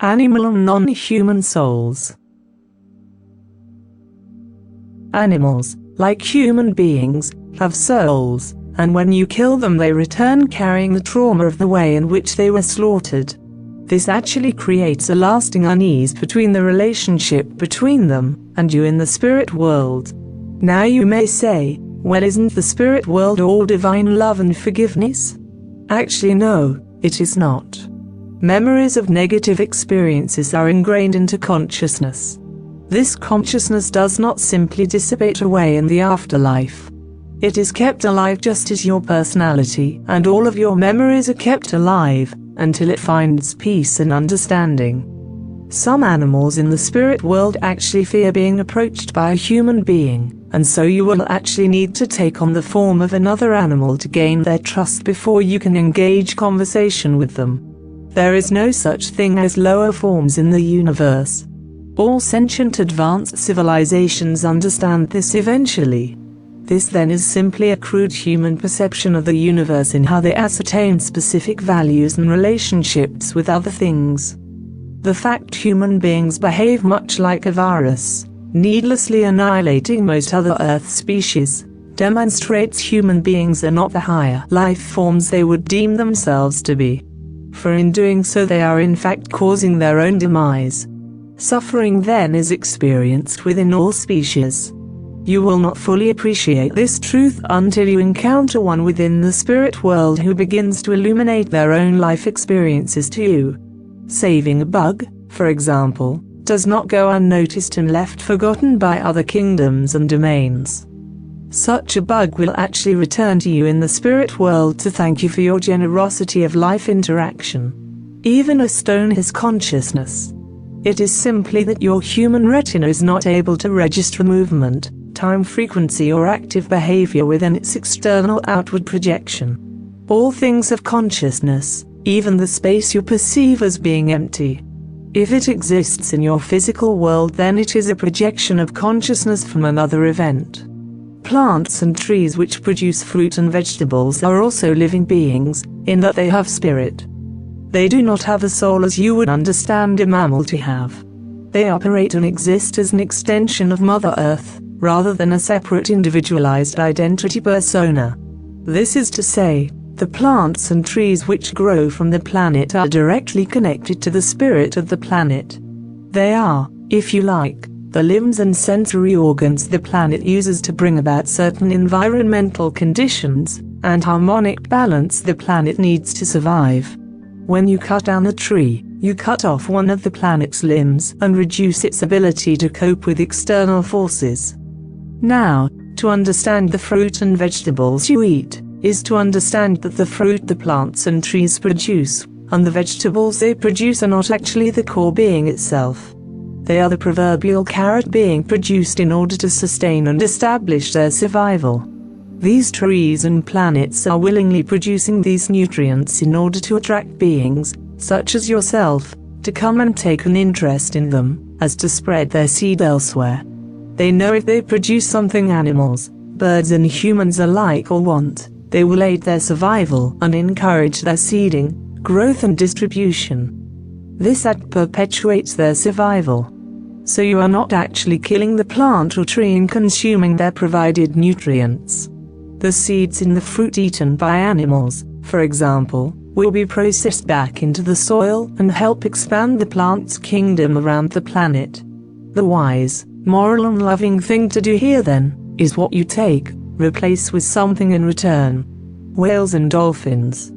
Animal and non-human souls. Animals, like human beings, have souls, and when you kill them they return carrying the trauma of the way in which they were slaughtered. This actually creates a lasting unease between the relationship between them and you in the spirit world. Now you may say, well, isn't the spirit world all divine love and forgiveness? Actually no, it is not. Memories of negative experiences are ingrained into consciousness. This consciousness does not simply dissipate away in the afterlife. It is kept alive just as your personality and all of your memories are kept alive until it finds peace and understanding. Some animals in the spirit world actually fear being approached by a human being, and so you will actually need to take on the form of another animal to gain their trust before you can engage conversation with them. There is no such thing as lower forms in the universe. All sentient advanced civilizations understand this eventually. This then is simply a crude human perception of the universe in how they ascertain specific values and relationships with other things. The fact human beings behave much like a virus, needlessly annihilating most other Earth species, demonstrates human beings are not the higher life forms they would deem themselves to be. For in doing so they are in fact causing their own demise. Suffering then is experienced within all species. You will not fully appreciate this truth until you encounter one within the spirit world who begins to illuminate their own life experiences to you. Saving a bug, for example, does not go unnoticed and left forgotten by other kingdoms and domains. Such a bug will actually return to you in the spirit world to thank you for your generosity of life interaction. Even a stone has consciousness. It is simply that your human retina is not able to register movement, time frequency or active behavior within its external outward projection. All things have consciousness, even the space you perceive as being empty. If it exists in your physical world, then it is a projection of consciousness from another event. Plants and trees which produce fruit and vegetables are also living beings, in that they have spirit. They do not have a soul as you would understand a mammal to have. They operate and exist as an extension of Mother Earth, rather than a separate individualized identity persona. This is to say, the plants and trees which grow from the planet are directly connected to the spirit of the planet. They are, if you like, the limbs and sensory organs the planet uses to bring about certain environmental conditions and harmonic balance the planet needs to survive. When you cut down a tree, you cut off one of the planet's limbs and reduce its ability to cope with external forces. Now, to understand the fruit and vegetables you eat, is to understand that the fruit the plants and trees produce, and the vegetables they produce are not actually the core being itself. They are the proverbial carrot being produced in order to sustain and establish their survival. These trees and planets are willingly producing these nutrients in order to attract beings, such as yourself, to come and take an interest in them, as to spread their seed elsewhere. They know if they produce something animals, birds and humans alike will want, they will aid their survival and encourage their seeding, growth and distribution. This act perpetuates their survival. So you are not actually killing the plant or tree and consuming their provided nutrients. The seeds in the fruit eaten by animals, for example, will be processed back into the soil and help expand the plant's kingdom around the planet. The wise, moral and loving thing to do here then, is what you take, replace with something in return. Whales and dolphins.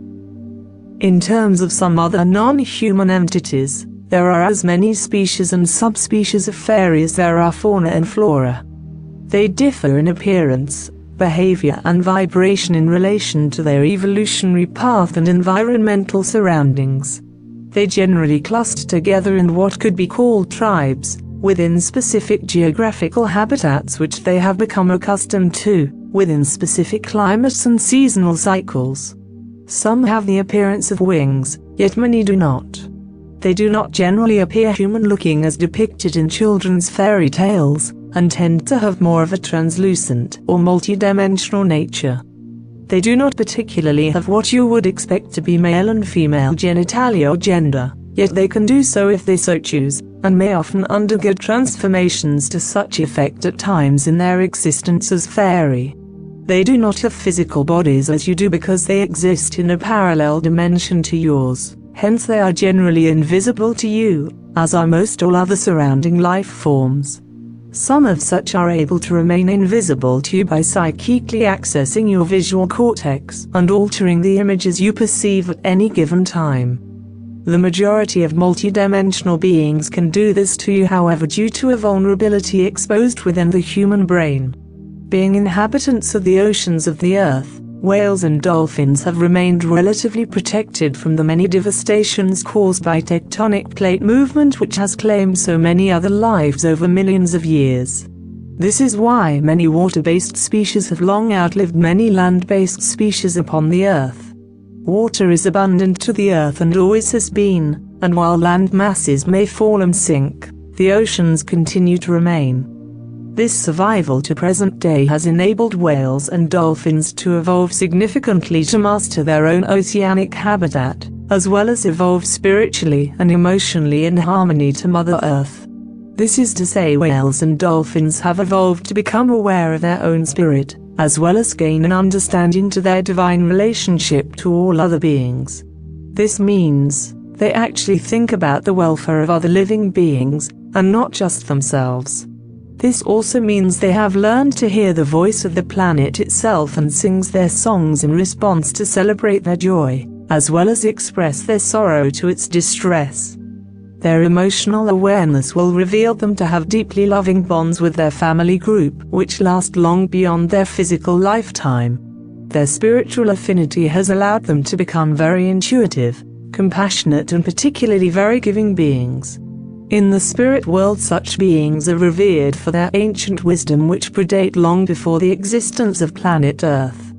In terms of some other non-human entities, there are as many species and subspecies of fairy as there are fauna and flora. They differ in appearance, behavior and vibration in relation to their evolutionary path and environmental surroundings. They generally cluster together in what could be called tribes, within specific geographical habitats which they have become accustomed to, within specific climates and seasonal cycles. Some have the appearance of wings, yet many do not. They do not generally appear human-looking as depicted in children's fairy tales, and tend to have more of a translucent or multidimensional nature. They do not particularly have what you would expect to be male and female genitalia or gender, Yet they can do so if they so choose, and may often undergo transformations to such effect at times in their existence as fairy. They do not have physical bodies as you do because they exist in a parallel dimension to yours, hence they are generally invisible to you, as are most all other surrounding life forms. Some of such are able to remain invisible to you by psychically accessing your visual cortex and altering the images you perceive at any given time. The majority of multidimensional beings can do this to you, however, due to a vulnerability exposed within the human brain. Being inhabitants of the oceans of the earth, whales and dolphins have remained relatively protected from the many devastations caused by tectonic plate movement which has claimed so many other lives over millions of years. This is why many water-based species have long outlived many land-based species upon the earth. Water is abundant to the earth and always has been, and while land masses may fall and sink, the oceans continue to remain. This survival to present day has enabled whales and dolphins to evolve significantly to master their own oceanic habitat, as well as evolve spiritually and emotionally in harmony to Mother Earth. This is to say, whales and dolphins have evolved to become aware of their own spirit, as well as gain an understanding to their divine relationship to all other beings. This means they actually think about the welfare of other living beings, and not just themselves. This also means they have learned to hear the voice of the planet itself and sings their songs in response to celebrate their joy, as well as express their sorrow to its distress. Their emotional awareness will reveal them to have deeply loving bonds with their family group, which last long beyond their physical lifetime. Their spiritual affinity has allowed them to become very intuitive, compassionate and particularly very giving beings. In the spirit world, such beings are revered for their ancient wisdom which predate long before the existence of planet Earth.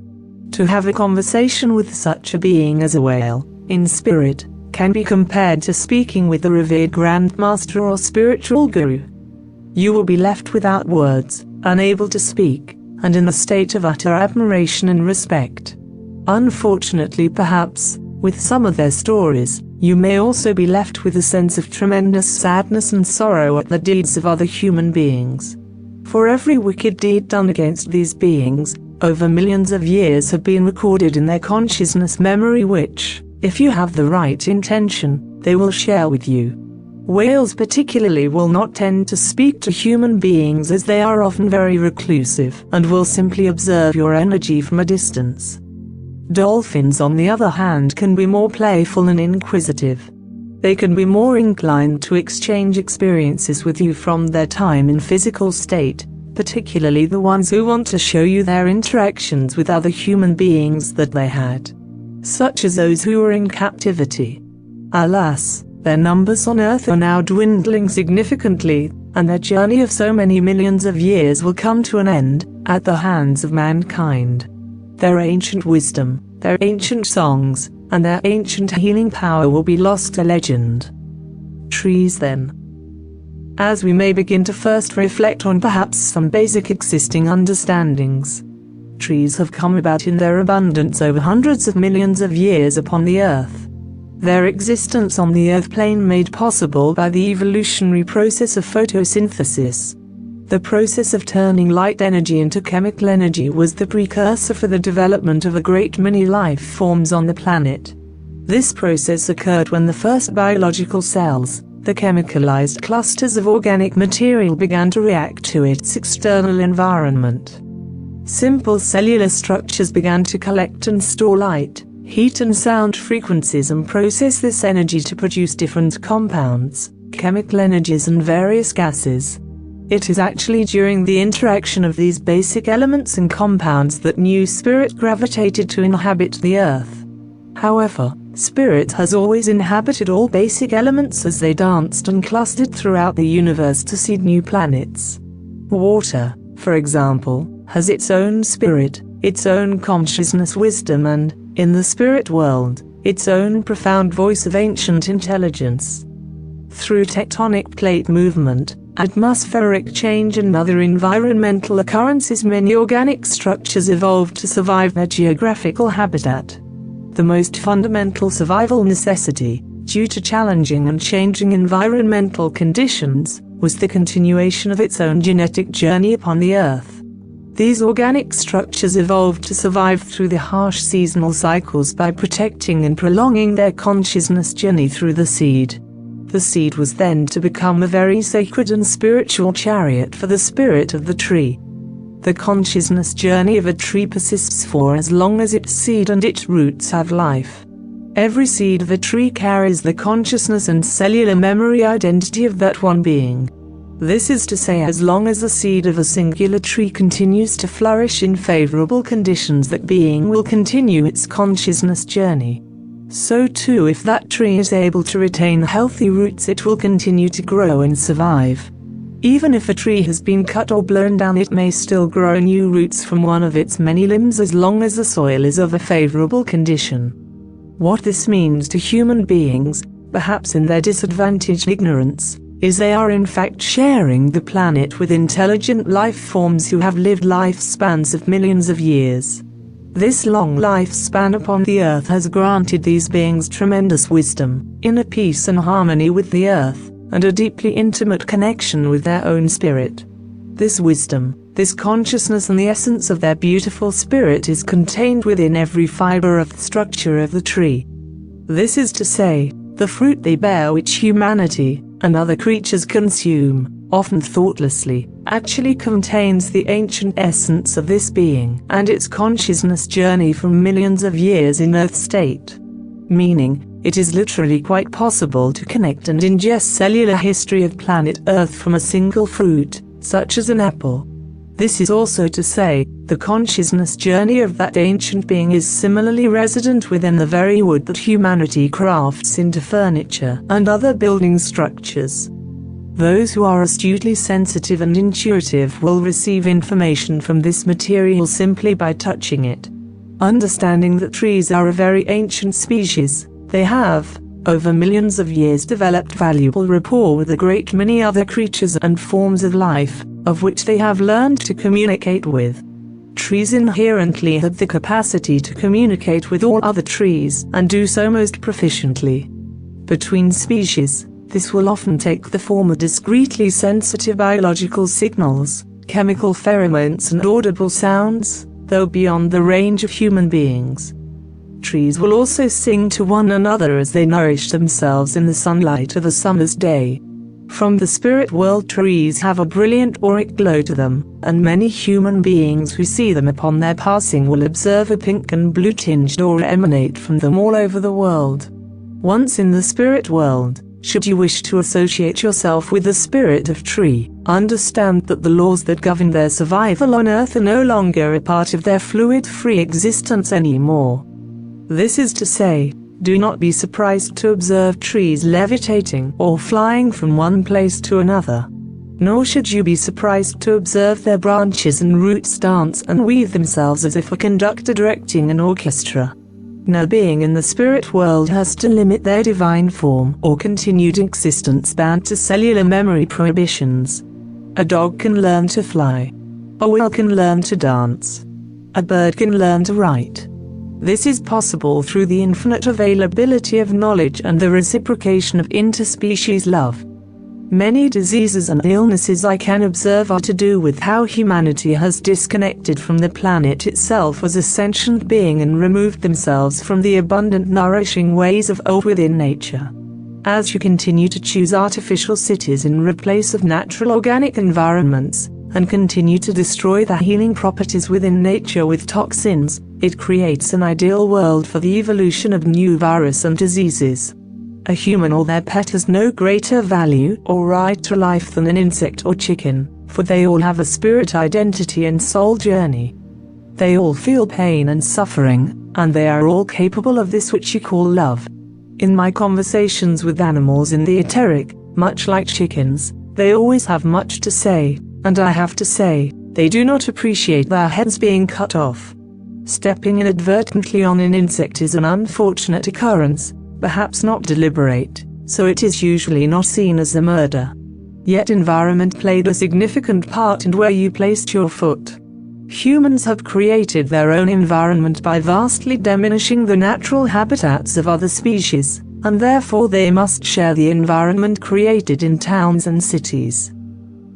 To have a conversation with such a being as a whale, in spirit, can be compared to speaking with the revered grandmaster or spiritual guru. You will be left without words, unable to speak, and in a state of utter admiration and respect. Unfortunately, perhaps, with some of their stories, you may also be left with a sense of tremendous sadness and sorrow at the deeds of other human beings. For every wicked deed done against these beings, over millions of years have been recorded in their consciousness memory which, if you have the right intention, they will share with you. Whales particularly will not tend to speak to human beings as they are often very reclusive and will simply observe your energy from a distance. Dolphins, on the other hand, can be more playful and inquisitive. They can be more inclined to exchange experiences with you from their time in physical state, particularly the ones who want to show you their interactions with other human beings that they had, such as those who were in captivity. Alas, their numbers on Earth are now dwindling significantly, and their journey of so many millions of years will come to an end at the hands of mankind. Their ancient wisdom, their ancient songs, and their ancient healing power will be lost to legend. Trees then. As we may begin to first reflect on perhaps some basic existing understandings. Trees have come about in their abundance over hundreds of millions of years upon the Earth. Their existence on the Earth plane made possible by the evolutionary process of photosynthesis. The process of turning light energy into chemical energy was the precursor for the development of a great many life forms on the planet. This process occurred when the first biological cells, the chemicalized clusters of organic material, began to react to its external environment. Simple cellular structures began to collect and store light, heat and sound frequencies and process this energy to produce different compounds, chemical energies and various gases. It is actually during the interaction of these basic elements and compounds that new spirit gravitated to inhabit the Earth. However, spirit has always inhabited all basic elements as they danced and clustered throughout the universe to seed new planets. Water, for example, has its own spirit, its own consciousness, wisdom, and, in the spirit world, its own profound voice of ancient intelligence. Through tectonic plate movement, atmospheric change and other environmental occurrences, many organic structures evolved to survive their geographical habitat. The most fundamental survival necessity, due to challenging and changing environmental conditions, was the continuation of its own genetic journey upon the earth. These organic structures evolved to survive through the harsh seasonal cycles by protecting and prolonging their consciousness journey through the seed. The seed was then to become a very sacred and spiritual chariot for the spirit of the tree. The consciousness journey of a tree persists for as long as its seed and its roots have life. Every seed of a tree carries the consciousness and cellular memory identity of that one being. This is to say, as long as the seed of a singular tree continues to flourish in favorable conditions, that being will continue its consciousness journey. So too, if that tree is able to retain healthy roots, it will continue to grow and survive. Even if a tree has been cut or blown down, it may still grow new roots from one of its many limbs as long as the soil is of a favorable condition. What this means to human beings, perhaps in their disadvantaged ignorance, is they are in fact sharing the planet with intelligent life forms who have lived lifespans of millions of years. This long lifespan upon the earth has granted these beings tremendous wisdom, inner peace and harmony with the earth, and a deeply intimate connection with their own spirit. This wisdom, this consciousness and the essence of their beautiful spirit is contained within every fiber of the structure of the tree. This is to say, the fruit they bear, which humanity and other creatures consume, often thoughtlessly, actually contains the ancient essence of this being and its consciousness journey from millions of years in Earth state. Meaning, it is literally quite possible to connect and ingest cellular history of planet Earth from a single fruit, such as an apple. This is also to say, the consciousness journey of that ancient being is similarly resident within the very wood that humanity crafts into furniture and other building structures. Those who are astutely sensitive and intuitive will receive information from this material simply by touching it. Understanding that trees are a very ancient species, they have, over millions of years, developed valuable rapport with a great many other creatures and forms of life, of which they have learned to communicate with. Trees inherently have the capacity to communicate with all other trees and do so most proficiently. Between species, this will often take the form of discreetly sensitive biological signals, chemical pheromones and audible sounds, though beyond the range of human beings. Trees will also sing to one another as they nourish themselves in the sunlight of a summer's day. From the spirit world, trees have a brilliant auric glow to them, and many human beings who see them upon their passing will observe a pink and blue tinged aura emanate from them all over the world. Once in the spirit world, should you wish to associate yourself with the spirit of tree, understand that the laws that govern their survival on Earth are no longer a part of their fluid-free existence anymore. This is to say, do not be surprised to observe trees levitating or flying from one place to another. Nor should you be surprised to observe their branches and roots dance and weave themselves as if a conductor directing an orchestra. No being in the spirit world has to limit their divine form or continued existence bound to cellular memory prohibitions. A dog can learn to fly. A whale can learn to dance. A bird can learn to write. This is possible through the infinite availability of knowledge and the reciprocation of interspecies love. Many diseases and illnesses I can observe are to do with how humanity has disconnected from the planet itself as a sentient being and removed themselves from the abundant nourishing ways of old within nature. As you continue to choose artificial cities in replace of natural organic environments, and continue to destroy the healing properties within nature with toxins, it creates an ideal world for the evolution of new viruses and diseases. A human or their pet has no greater value or right to life than an insect or chicken, for they all have a spirit identity and soul journey. They all feel pain and suffering, and they are all capable of this which you call love. In my conversations with animals in the etheric, much like chickens, they always have much to say, and I have to say, they do not appreciate their heads being cut off. Stepping inadvertently on an insect is an unfortunate occurrence, perhaps not deliberate, so it is usually not seen as a murder. Yet environment played a significant part in where you placed your foot. Humans have created their own environment by vastly diminishing the natural habitats of other species, and therefore they must share the environment created in towns and cities.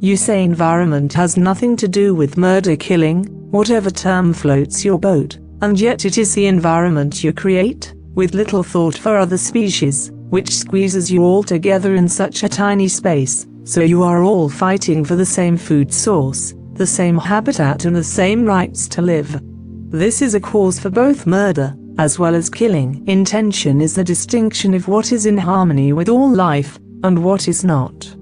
You say environment has nothing to do with murder, killing, whatever term floats your boat, and yet it is the environment you create, with little thought for other species, which squeezes you all together in such a tiny space, so you are all fighting for the same food source, the same habitat and the same rights to live. This is a cause for both murder, as well as killing. Intention is the distinction of what is in harmony with all life, and what is not.